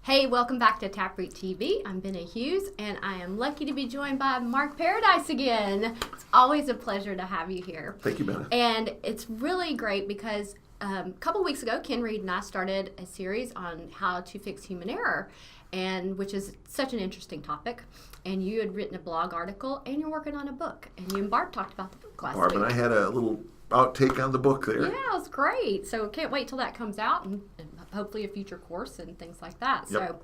Hey, welcome back to TapRooT TV. I'm Benna Hughes, and I am lucky to be joined by Mark Paradise again. It's always a pleasure to have you here. Thank you, Benna. And it's really great because a couple weeks ago, Ken Reed and I started a series on how to fix human error, and which is such an interesting topic. And you had written a blog article, and you're working on a book. And you and Barb talked about the book last week. Barb and I had a little outtake on the book there. Yeah, it was great. So can't wait till that comes out, and hopefully a future course and things like that. Yep. So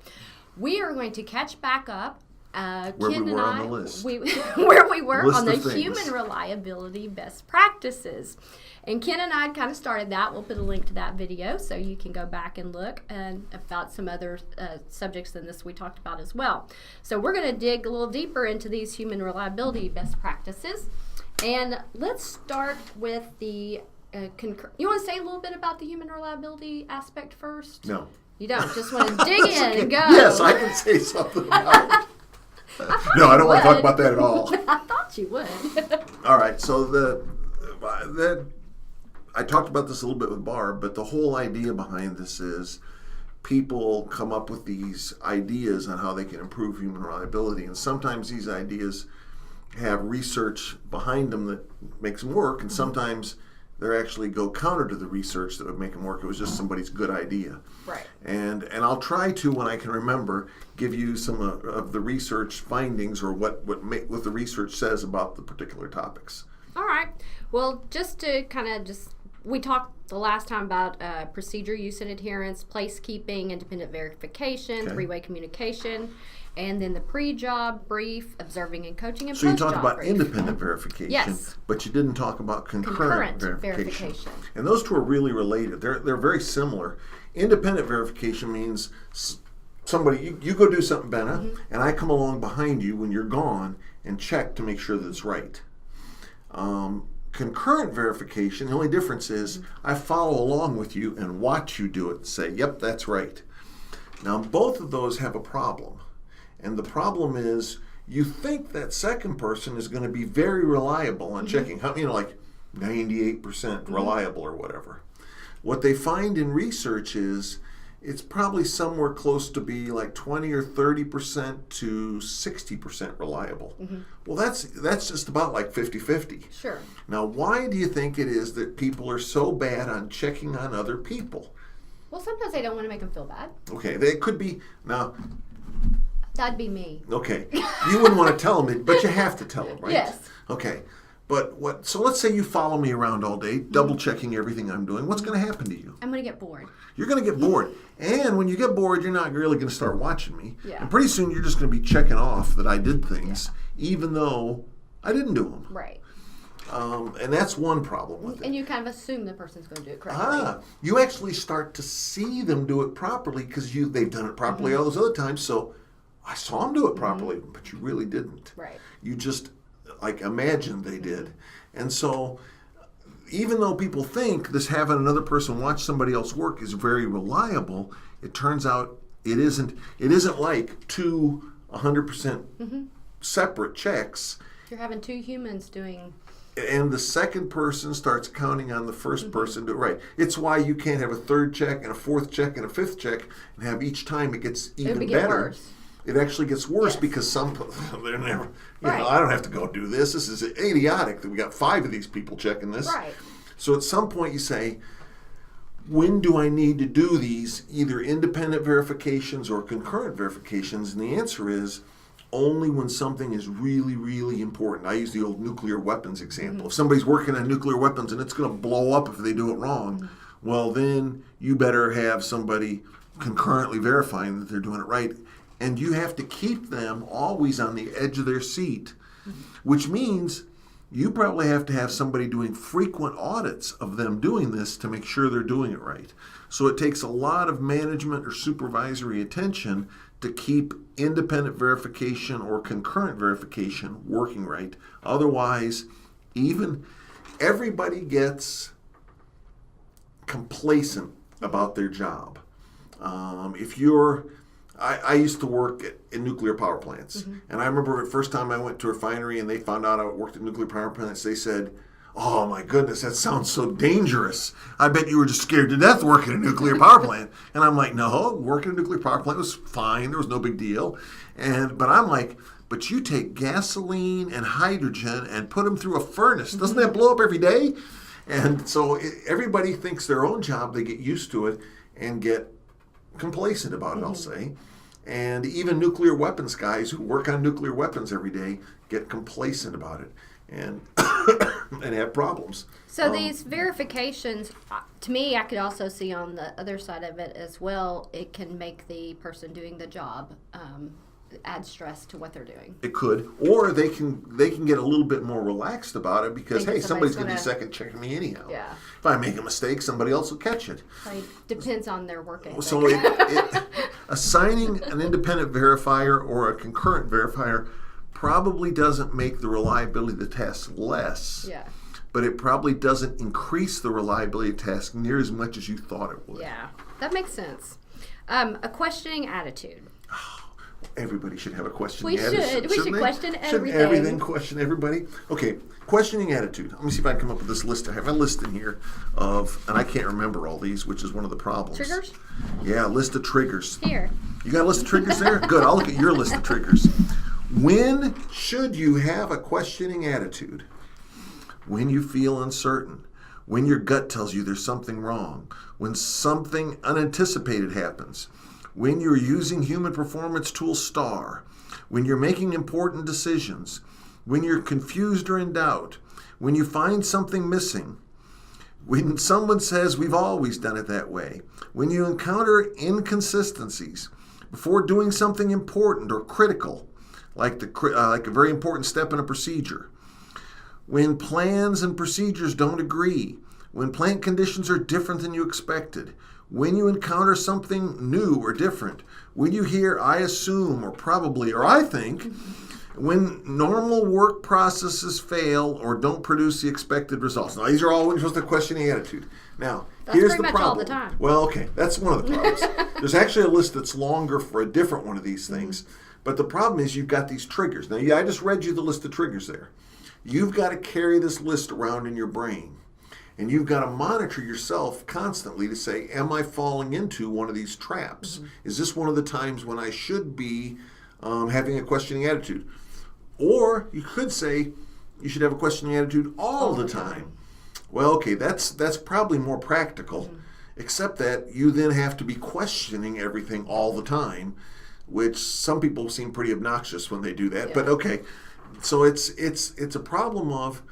we are going to catch back up. Where Ken we were and on I, the list. where we were List on the of things. human reliability best practices. And Ken and I kind of started that. We'll put a link to that video so you can go back and look and about some other subjects than this we talked about as well. So we're going to dig a little deeper into these human reliability best practices. And let's start with the you want to say a little bit about the human reliability aspect first? No. You don't? Just want to dig in and go? Yes, I can say something about it. No, I don't want to talk about that at all. I thought you would. All right, so I talked about this a little bit with Barb, but the whole idea behind this is people come up with these ideas on how they can improve human reliability, and sometimes these ideas have research behind them that makes them work, and sometimes they actually go counter to the research that would make them work. It was just somebody's good idea. Right. And I'll try to, when I can remember, give you some of the research findings or what the research says about the particular topics. All right. Well, just to kind of we talked the last time about procedure use and adherence, placekeeping, independent verification, Okay. three-way communication, and then the pre-job brief, observing and coaching, and So you post-job talked about brief. independent verification, Yes. but you didn't talk about concurrent verification. And those two are really related. They're very similar. Independent verification means somebody, you go do something, Benna, and I come along behind you when you're gone and check to make sure that it's right. Concurrent verification, the only difference is I follow along with you and watch you do it and say, yep, that's right. Now, both of those have a problem. And the problem is you think that second person is going to be very reliable on checking, like 98% reliable or whatever. What they find in research is it's probably somewhere close to be like 20 or 30% to 60% reliable. Well, that's just about like 50-50. Sure. Now, why do you think it is that people are so bad on checking on other people? Well, sometimes they don't want to make them feel bad. Okay, they could be, now, That'd be me. okay, you wouldn't want to tell them, but you have to tell them, right? Yes. Okay, but so let's say you follow me around all day, double checking everything I'm doing. What's going to happen to you? I'm going to get bored. You're going to get bored. And when you get bored, you're not really going to start watching me. Yeah. And pretty soon you're just going to be checking off that I did things, even though I didn't do them. Right. And that's one problem with it. And you kind of assume the person's going to do it correctly. You actually start to see them do it properly because they've done it properly all those other times. So I saw them do it properly, but you really didn't. Right. You just imagined they did. And so even though people think this having another person watch somebody else work is very reliable, it turns out it isn't like two 100% separate checks. You're having two humans doing... And the second person starts counting on the first person to do it right. It's why you can't have a third check and a fourth check and a fifth check and have each time it gets even better. Worse. It actually gets worse because they're never, I don't have to go do this. This is idiotic that we got 5 of these people checking this. Right. So at some point you say, when do I need to do these either independent verifications or concurrent verifications? And the answer is only when something is really, really important. I use the old nuclear weapons example. If somebody's working on nuclear weapons and it's going to blow up if they do it wrong, well, then you better have somebody concurrently verifying that they're doing it right. And you have to keep them always on the edge of their seat, which means you probably have to have somebody doing frequent audits of them doing this to make sure they're doing it right. So it takes a lot of management or supervisory attention to keep independent verification or concurrent verification working right. Otherwise, even everybody gets complacent about their job. I used to work in nuclear power plants. And I remember the first time I went to a refinery and they found out I worked at nuclear power plants, they said, Oh my goodness, that sounds so dangerous. I bet you were just scared to death working a nuclear power plant. And I'm like, no, working a nuclear power plant was fine. There was no big deal. But I'm like, but you take gasoline and hydrogen and put them through a furnace. Doesn't that blow up every day? And so everybody thinks their own job. They get used to it and get complacent about it, I'll say. And even nuclear weapons guys who work on nuclear weapons every day get complacent about it and and have problems. So these verifications, to me, I could also see on the other side of it as well, it can make the person doing the job add stress to what they're doing. It could, or they can get a little bit more relaxed about it because, hey, somebody's going to be second checking me anyhow. Yeah. If I make a mistake, somebody else will catch it. Like, depends on their work ethic. So assigning an independent verifier or a concurrent verifier probably doesn't make the reliability of the test less. Yeah. But it probably doesn't increase the reliability of the task near as much as you thought it would. Yeah, that makes sense. A questioning attitude. Everybody should have a questioning attitude. We should question everything. Shouldn't everything question everybody? Okay, questioning attitude. Let me see if I can come up with this list. I have a list in here of, and I can't remember all these, which is one of the problems. Triggers? Yeah, list of triggers. Here. You got a list of triggers there? Good, I'll look at your list of triggers. When should you have a questioning attitude? When you feel uncertain. When your gut tells you there's something wrong. When something unanticipated happens. When you're using human performance tool STAR. When you're making important decisions. When you're confused or in doubt. When you find something missing. When someone says we've always done it that way. When you encounter inconsistencies. Before doing something important or critical. Like a very important step in a procedure. When plans and procedures don't agree. When plant conditions are different than you expected. When you encounter something new or different. When you hear I assume or probably or I think. When normal work processes fail or don't produce the expected results. Now these are all when you're supposed to question the attitude. Now, here's the problem. All the time. Well, okay, that's one of the problems. There's actually a list that's longer for a different one of these things. But the problem is you've got these triggers. Now, I just read you the list of triggers there. You've got to carry this list around in your brain. And you've got to monitor yourself constantly to say, am I falling into one of these traps? Is this one of the times when I should be having a questioning attitude? Or you could say you should have a questioning attitude all the time. Well, okay, that's probably more practical, except that you then have to be questioning everything all the time, which some people seem pretty obnoxious when they do that. Yeah. But okay, so it's a problem of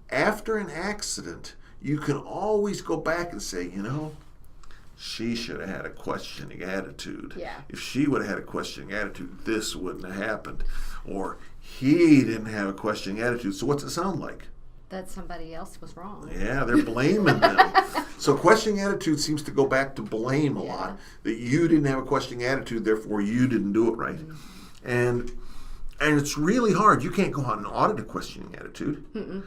after an accident, you can always go back and say, she should have had a questioning attitude. Yeah. If she would have had a questioning attitude, this wouldn't have happened. Or he didn't have a questioning attitude. So what's it sound like? That somebody else was wrong. Yeah, they're blaming them. So questioning attitude seems to go back to blame a lot. That you didn't have a questioning attitude, therefore you didn't do it right. And it's really hard. You can't go out and audit a questioning attitude.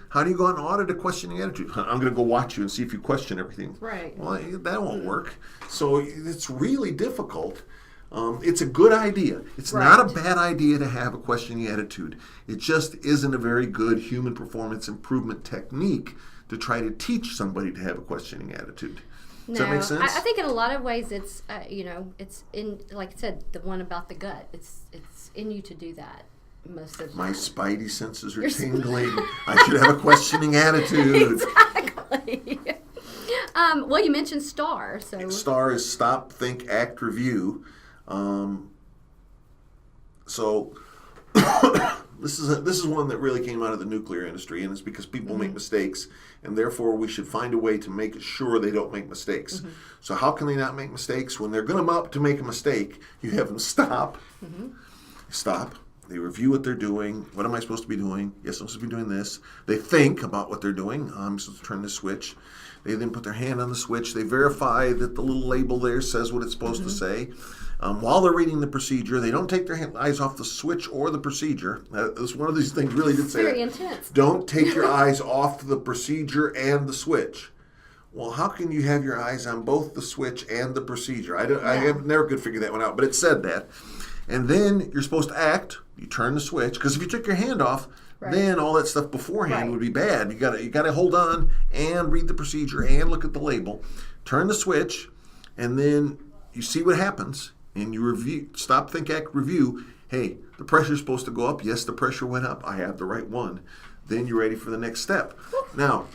How do you go out and audit a questioning attitude? I'm going to go watch you and see if you question everything. Right. Well, that won't work. So it's really difficult. It's a good idea. It's not a bad idea to have a questioning attitude. It just isn't a very good human performance improvement technique to try to teach somebody to have a questioning attitude. Does that make sense? I think in a lot of ways it's it's in, like I said, the one about the gut. It's in you to do that most of the time. My spidey senses are tingling. I should have a questioning attitude. Exactly. Well, you mentioned STAR. So STAR is stop, think, act, review. So this is one that really came out of the nuclear industry, and it's because people make mistakes, and therefore we should find a way to make sure they don't make mistakes. So how can they not make mistakes? When they're going to make a mistake, you have them stop. Stop. They review what they're doing. What am I supposed to be doing? Yes, I'm supposed to be doing this. They think about what they're doing. I'm supposed to turn this switch. They then put their hand on the switch. They verify that the little label there says what it's supposed to say. While they're reading the procedure, they don't take their eyes off the switch or the procedure. This one of these things really did say very intense. Don't take your eyes off the procedure and the switch. Well, how can you have your eyes on both the switch and the procedure? I have never could figure that one out, but it said that. And then you're supposed to act. You turn the switch, because if you took your hand off, then all that stuff beforehand Right. would be bad. You gotta hold on and read the procedure and look at the label, turn the switch, and then you see what happens, and you review, stop, think, act, review. Hey, the pressure's supposed to go up. Yes, the pressure went up. I have the right one. Then you're ready for the next step. Now,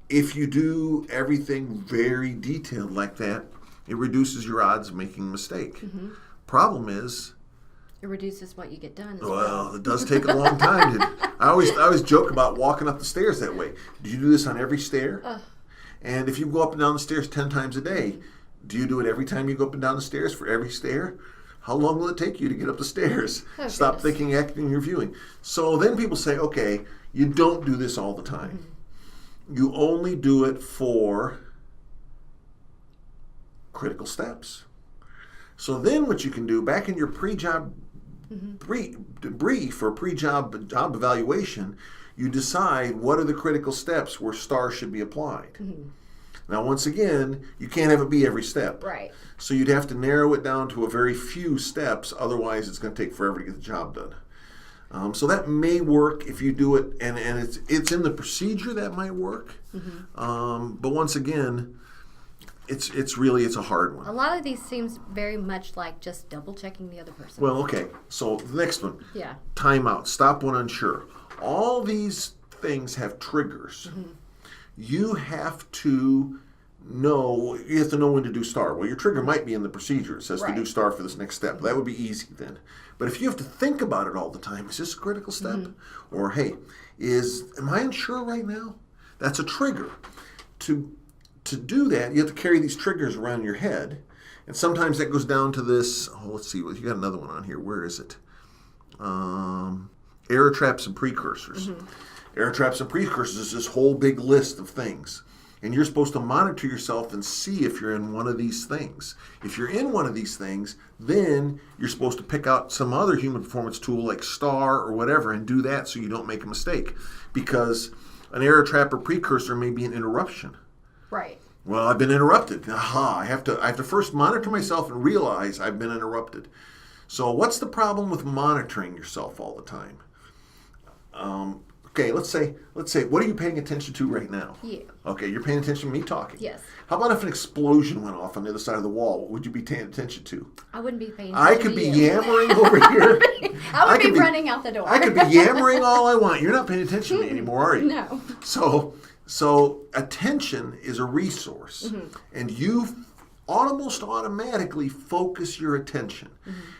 if you do everything very detailed like that, it reduces your odds of making a mistake. Problem is, It reduces what you get done as well, it does take a long time. I always joke about walking up the stairs that way. Do you do this on every stair? And if you go up and down the stairs 10 times a day, do you do it every time you go up and down the stairs for every stair? How long will it take you to get up the stairs? Oh, Stop goodness. thinking, acting, reviewing. So then people say, okay, you don't do this all the time. You only do it for critical steps. So then what you can do, back in your pre-job brief or pre-job job evaluation, you decide what are the critical steps where stars should be applied. Now, once again, you can't have it be every step. Right. So you'd have to narrow it down to a very few steps. Otherwise, it's going to take forever to get the job done. So that may work if you do it, and it's in the procedure that might work. But once again, it's a hard one. A lot of these seems very much like just double checking the other person. Well, okay. So the next one, Yeah. timeout, stop when unsure. All these things have triggers. You have to know when to do star. Well, your trigger might be in the procedure. It says to do Right. star for this next step. That would be easy then. But if you have to think about it all the time, is this a critical step? Or, hey, am I unsure right now? That's a trigger. To do that, you have to carry these triggers around your head. And sometimes that goes down to this, let's see, you got another one on here. Where is it? Error traps and precursors. Error traps and precursors is this whole big list of things. And you're supposed to monitor yourself and see if you're in one of these things. If you're in one of these things, then you're supposed to pick out some other human performance tool like STAR or whatever and do that so you don't make a mistake. Because an error trap or precursor may be an interruption. Right. Well, I've been interrupted. Aha, I have to first monitor myself and realize I've been interrupted. So what's the problem with monitoring yourself all the time? Okay, let's say, what are you paying attention to right now? You. Okay, you're paying attention to me talking. Yes. How about if an explosion went off on the other side of the wall? What would you be paying attention to? I wouldn't be paying I attention could be to you. yammering over here. I would could be running out the door. I could be yammering all I want. You're not paying attention to me anymore, are you? No. So attention is a resource, and you almost automatically focus your attention.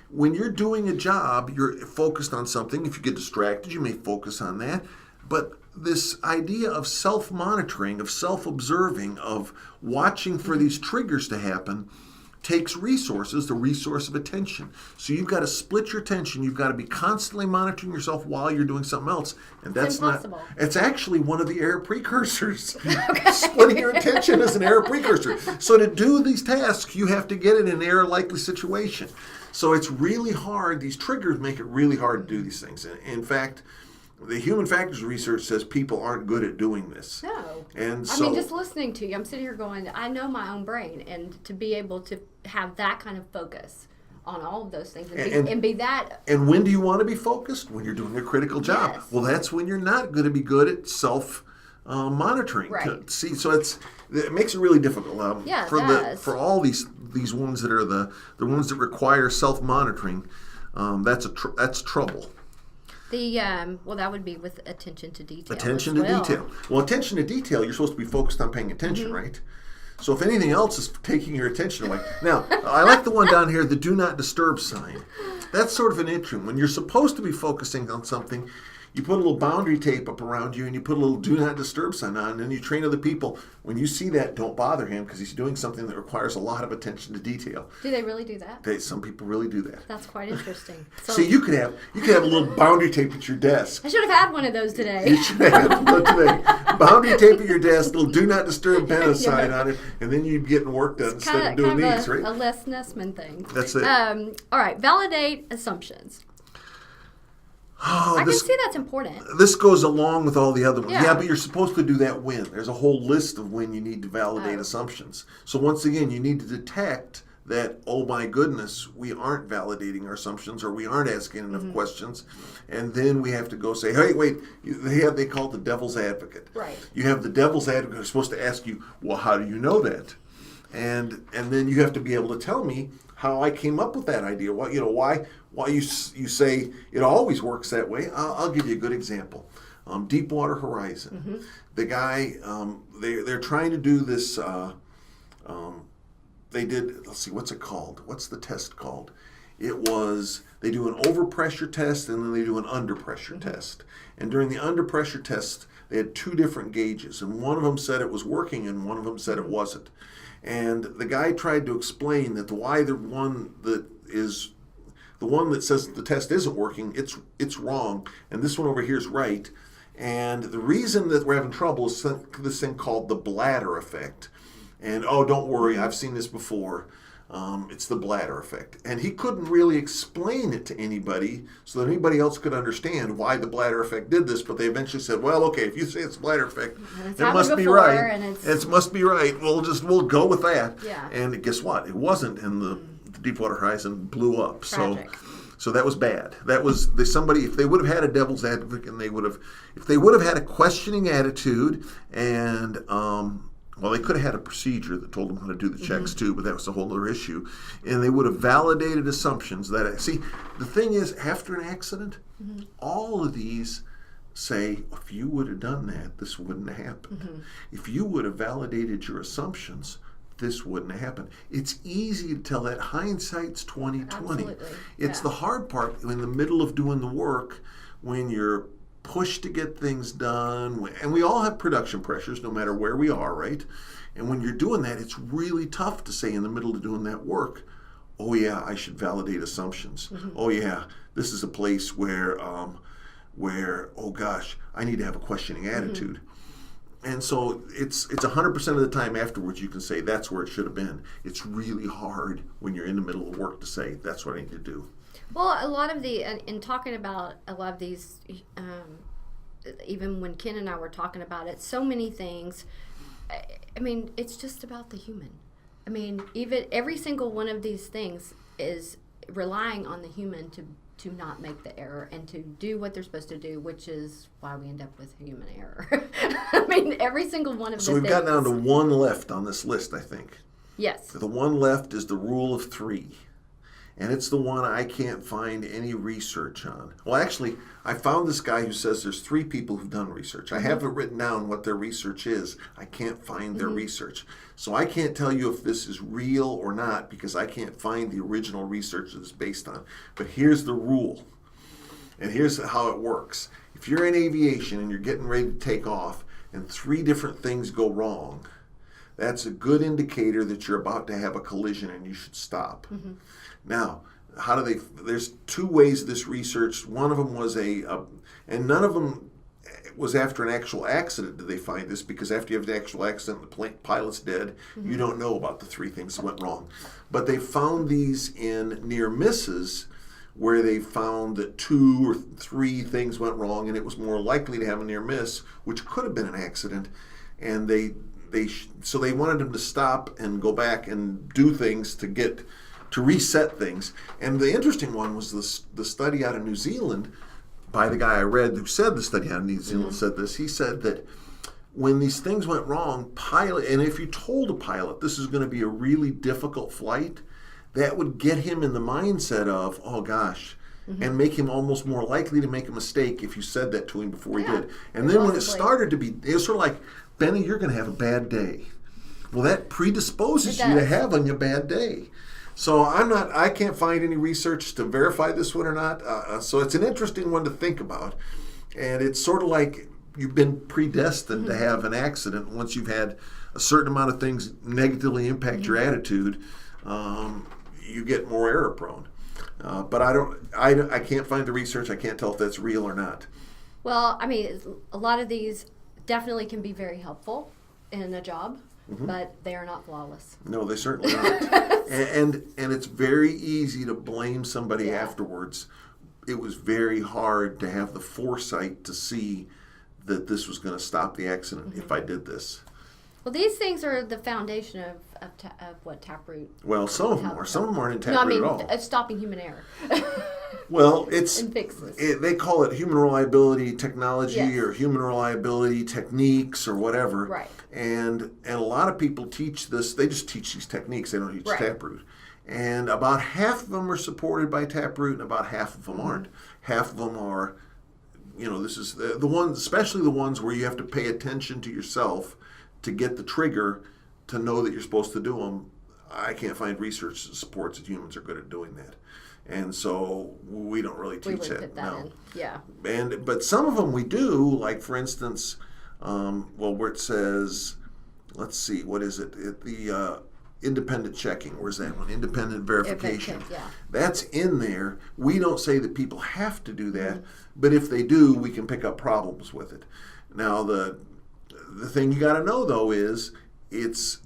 When you're doing a job, you're focused on something. If you get distracted, you may focus on that. But this idea of self-monitoring, of self-observing, of watching for these triggers to happen takes resources, the resource of attention. So you've got to split your attention. You've got to be constantly monitoring yourself while you're doing something else. And that's impossible. It's actually one of the error precursors. Splitting your attention is an error precursor. So to do these tasks, you have to get in an error-likely situation. So it's really hard. These triggers make it really hard to do these things. In fact, the human factors research says people aren't good at doing this. No. And I so, mean, just listening to you, I'm sitting here going, I know my own brain, and to be able to have that kind of focus on all of those things and be that. And when do you want to be focused? When you're doing a critical job. Yes. Well, that's when you're not going to be good at self-monitoring. Right. See, so it makes it really difficult. Yeah, it does. For all these ones that are the ones that require self-monitoring, that's trouble. Well, that would be with attention to detail. Attention as to well. detail. Well, attention to detail, you're supposed to be focused on paying attention, right? So if anything else is taking your attention away. Now, I like the one down here, the do not disturb sign. That's sort of an interim. When you're supposed to be focusing on something, you put a little boundary tape up around you and you put a little do not disturb sign on, and then you train other people. When you see that, don't bother him because he's doing something that requires a lot of attention to detail. Do they really do that? Some people really do that. That's quite interesting. So See, you could have a little boundary tape at your desk. I should have had one of those today. You should have one today. Boundary tape at your desk, little do not disturb Benna sign on it, and then you're getting work done instead of doing these, right? A Les Nessman thing. That's it. All right, validate assumptions. I can see that's important. This goes along with all the other ones. Yeah. Yeah, but you're supposed to do that when. There's a whole list of when you need to validate assumptions. So once again, you need to detect that, oh my goodness, we aren't validating our assumptions or we aren't asking enough questions. And then we have to go say, hey, wait, they call it the devil's advocate. Right. You have the devil's advocate who's supposed to ask you, well, how do you know that? And then you have to be able to tell me how I came up with that idea. Why you say it always works that way. I'll give you a good example. Deepwater Horizon. The guy, they're trying to do this. They did. Let's see, what's it called? What's the test called? They do an overpressure test and then they do an underpressure test. And during the underpressure test, they had two different gauges, and one of them said it was working and one of them said it wasn't. And the guy tried to explain that the one that says the test isn't working, it's wrong, and this one over here is right. And the reason that we're having trouble is this thing called the bladder effect. And don't worry, I've seen this before. It's the bladder effect. And he couldn't really explain it to anybody so that anybody else could understand why the bladder effect did this, but they eventually said, well, okay, if you say it's bladder effect, it must be right. It must be right. We'll go with that. Yeah. And guess what? It wasn't, and the Deepwater Horizon blew up. Tragic. So that was bad. That was if they would have had a devil's advocate and if they would have had a questioning attitude and they could have had a procedure that told them how to do the checks too, but that was a whole other issue. And they would have validated assumptions the thing is, after an accident, all of these say, if you would have done that, this wouldn't have happened. If you would have validated your assumptions, this wouldn't have happened. It's easy to tell that. Hindsight's 20/20. Absolutely. It's the hard part in the middle of doing the work when you're pushed to get things done, and we all have production pressures no matter where we are, right? And when you're doing that, it's really tough to say in the middle of doing that work, oh yeah, I should validate assumptions. Oh yeah, this is a place where oh gosh, I need to have a questioning attitude. And so it's 100% of the time afterwards you can say that's where it should have been. It's really hard when you're in the middle of work to say that's what I need to do. Well, a lot of in talking about a lot of these, even when Ken and I were talking about it, so many things, I mean, it's just about the human. I mean, even every single one of these things is relying on the human to not make the error and to do what they're supposed to do, which is why we end up with human error. I mean, every single one of the things. So we've got down to one left on this list, I think. Yes. The one left is the rule of three. And it's the one I can't find any research on. Well, actually, I found this guy who says there's 3 people who've done research. I have it written down what their research is. I can't find their research. So I can't tell you if this is real or not because I can't find the original research that it's based on. But here's the rule. And here's how it works. If you're in aviation and you're getting ready to take off and 3 different things go wrong, that's a good indicator that you're about to have a collision and you should stop. Now, there's 2 ways this research, one of them was and none of them was after an actual accident did they find this, because after you have the actual accident, the pilot's dead, you don't know about the 3 things that went wrong. But they found these in near misses where they found that 2 or 3 things went wrong and it was more likely to have a near miss, which could have been an accident. And so they wanted them to stop and go back and do things to reset things. And the interesting one was the study out of New Zealand by the guy I read who said the study out of New Zealand said this. He said that when these things went wrong, and if you told a pilot this is going to be a really difficult flight, that would get him in the mindset of, oh gosh, and make him almost more likely to make a mistake if you said that to him before he did. And then when it started to be, it was sort of like, Benny, you're going to have a bad day. Well, that predisposes you to having a bad day. So I can't find any research to verify this one or not. So it's an interesting one to think about. And it's sort of like you've been predestined to have an accident. Once you've had a certain amount of things negatively impact your attitude, you get more error prone. But I can't find the research. I can't tell if that's real or not. Well, I mean, a lot of these definitely can be very helpful in a job. But they are not flawless. No, they certainly aren't. and it's very easy to blame somebody afterwards. It was very hard to have the foresight to see that this was going to stop the accident if I did this. Well, these things are the foundation of what TapRooT. Well, some of them are. Some of them aren't in TapRooT No, I mean at all. stopping human error. Well, it's and fixes. They call it human reliability technology Yes. or human reliability techniques or whatever. Right. And a lot of people teach this. They just teach these techniques. They don't teach Right. TapRooT. And about half of them are supported by TapRooT, and about half of them aren't. Half of them are, this is the ones, especially the ones where you have to pay attention to yourself to get the trigger to know that you're supposed to do them. I can't find research that supports that humans are good at doing that. And so we don't really teach that. Put that in. Yeah. But some of them we do, like for instance, where it says, let's see, what is it? The independent checking. Where's that one? Independent verification. Yeah. That's in there. We don't say that people have to do that, but if they do, we can pick up problems with it. Now, the thing you got to know though is this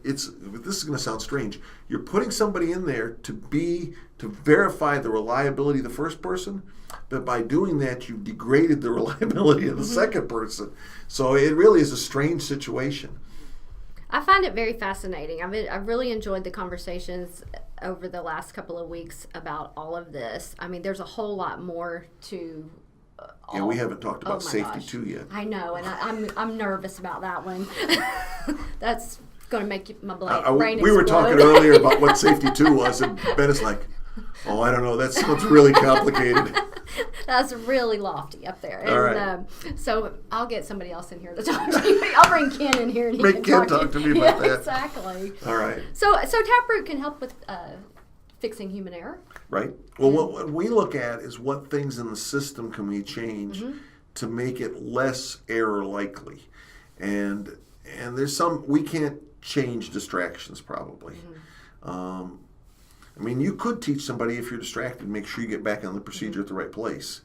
is going to sound strange. You're putting somebody in there to verify the reliability of the first person, but by doing that, you've degraded the reliability of the second person. So it really is a strange situation. I find it very fascinating. I've really enjoyed the conversations over the last couple of weeks about all of this. I mean, there's a whole lot more to. Yeah, we haven't talked about safety gosh. too yet. I know, and I'm nervous about that one. That's going to make my brain we were explode. talking earlier about what safety 2 was, and Benna's like, "Oh, I don't know. That sounds really complicated." That's really lofty up there. All And so I'll get somebody else in here to talk to you. I'll bring Ken in here and he Make can Ken talk to me about that. Exactly. All right. So TapRooT can help with fixing human error. Right. Well, what we look at is what things in the system can we change to make it less error likely, and there's some we can't change distractions probably. I mean, you could teach somebody if you're distracted, make sure you get back on the procedure at the right place.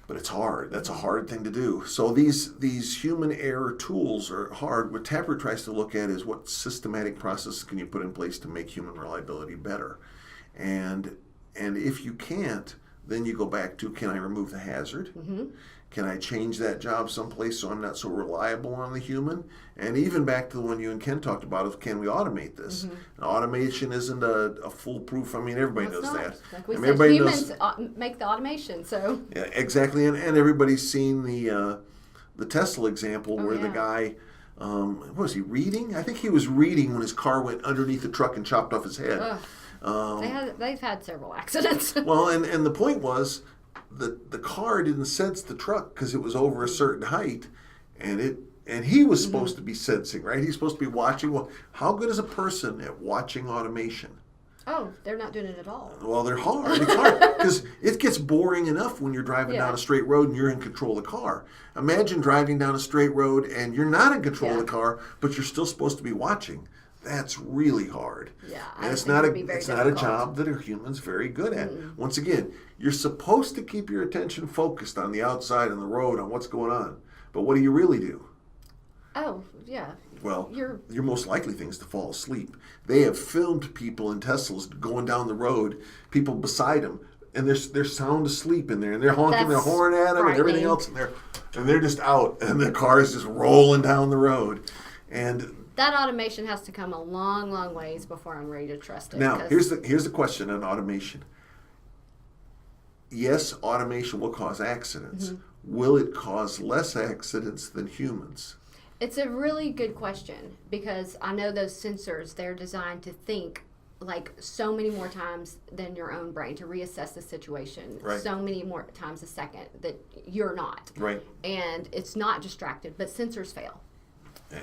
But it's hard. That's a hard thing to do. So these human error tools are hard. What TapRooT tries to look at is what systematic processes can you put in place to make human reliability better. And if you can't, then you go back to, can I remove the hazard? Can I change that job someplace so I'm not so reliable on the human? And even back to the one you and Ken talked about of, can we automate this? Now, automation isn't a foolproof. I mean, everybody knows that. Like we I mean, said, everybody humans knows, make the automation. So yeah, exactly. And everybody's seen the Tesla example where the guy, what was he reading? I think he was reading when his car went underneath the truck and chopped off his head. they've had several accidents. Well, and the point was that the car didn't sense the truck because it was over a certain height, and he was supposed to be sensing, right? He's supposed to be watching. Well, how good is a person at watching automation? Oh, they're not doing it at all. Well, they're hard. It's hard because it gets boring enough when you're driving down a straight road and you're in control of the car. Imagine driving down a straight road and you're not in control of the car, but you're still supposed to be watching. That's really hard. Yeah, and it's not a job that are humans very good at. Once again, you're supposed to keep your attention focused on the outside on the road on what's going on. But what do you really do? Oh, yeah. Well, your most likely thing is to fall asleep. They have filmed people in Teslas going down the road, people beside them, and they're sound asleep in there, and they're honking their horn at them and everything else, and they're just out, and the car is just rolling down the road. And that automation has to come a long, long ways before I'm ready to trust it. Now, here's the question on automation. Yes, automation will cause accidents. Will it cause less accidents than humans? It's a really good question because I know those sensors, they're designed to think like so many more times than your own brain to reassess the situation. Right. So many more times a second that you're not. Right. And it's not distracted, but sensors fail.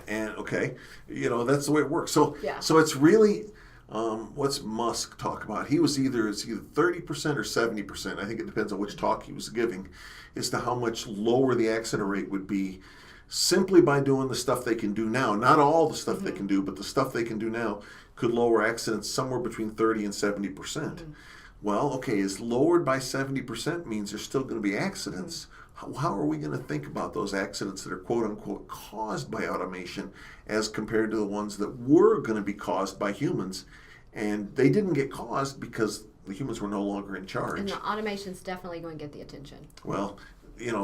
And okay, that's the way it works. So Yeah. so it's really what's Musk talk about? It's either 30% or 70%. I think it depends on which talk he was giving, as to how much lower the accident rate would be simply by doing the stuff they can do now. Not all the stuff they can do, but the stuff they can do now could lower accidents somewhere between 30 and 70%. Well, okay, is lowered by 70% means there's still going to be accidents. How are we going to think about those accidents that are quote-unquote caused by automation as compared to the ones that were going to be caused by humans? And they didn't get caused because the humans were no longer in charge. And the automation's definitely going to get the attention. Well,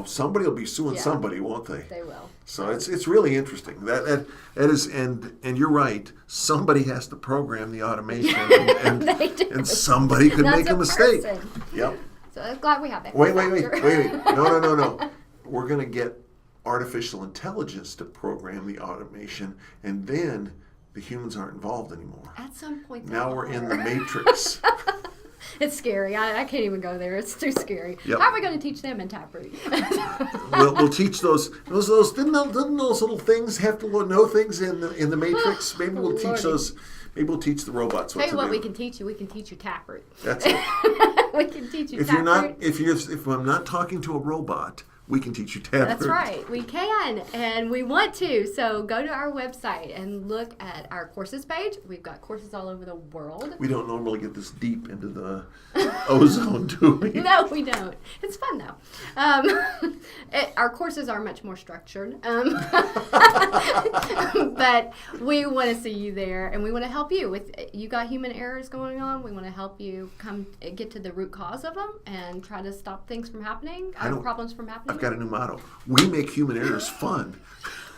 somebody will be suing Yeah. somebody, won't they? They will. So it's really interesting. That is, and you're right. Somebody has to program the automation, and They do. and somebody could That's make a mistake. person. Yep. So I'm glad we have that. Wait. No. We're going to get artificial intelligence to program the automation, and then the humans aren't involved anymore. At some point. Now we're in the matrix. It's scary. I can't even go there. It's too scary. Yep. How are we going to teach them in TapRooT? We'll teach those didn't those little things have to know things in the matrix? Maybe we'll teach Lordy. those. Maybe we'll teach the robots what Tell you to what do. we can teach you. We can teach you TapRooT. That's it. We can teach you If TapRooT. if I'm not talking to a robot, we can teach you TapRooT. That's right. We can, and we want to. So go to our website and look at our courses page. We've got courses all over the world. We don't normally get this deep into the ozone, do we? No, we don't. It's fun though. Our courses are much more structured, but we want to see you there, and we want to help you with. You got human errors going on. We want to help you get to the root cause of them and try to stop things from happening, problems from happening. I've got a new motto. We make human errors fun.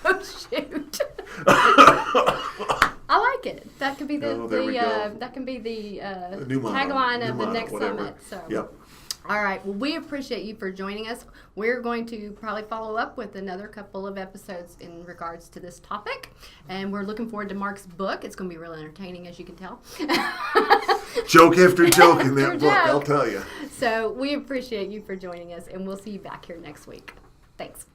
Oh shoot! I like it. That could be the Oh, there we go. that can be the new motto. tagline New of the motto, next whatever. summit. So. Yep. All right. Well, we appreciate you for joining us. We're going to probably follow up with another couple of episodes in regards to this topic, and we're looking forward to Mark's book. It's going to be real entertaining, as you can tell. Joke after joke in that After book, joke. I'll tell you. So we appreciate you for joining us, and we'll see you back here next week. Thanks.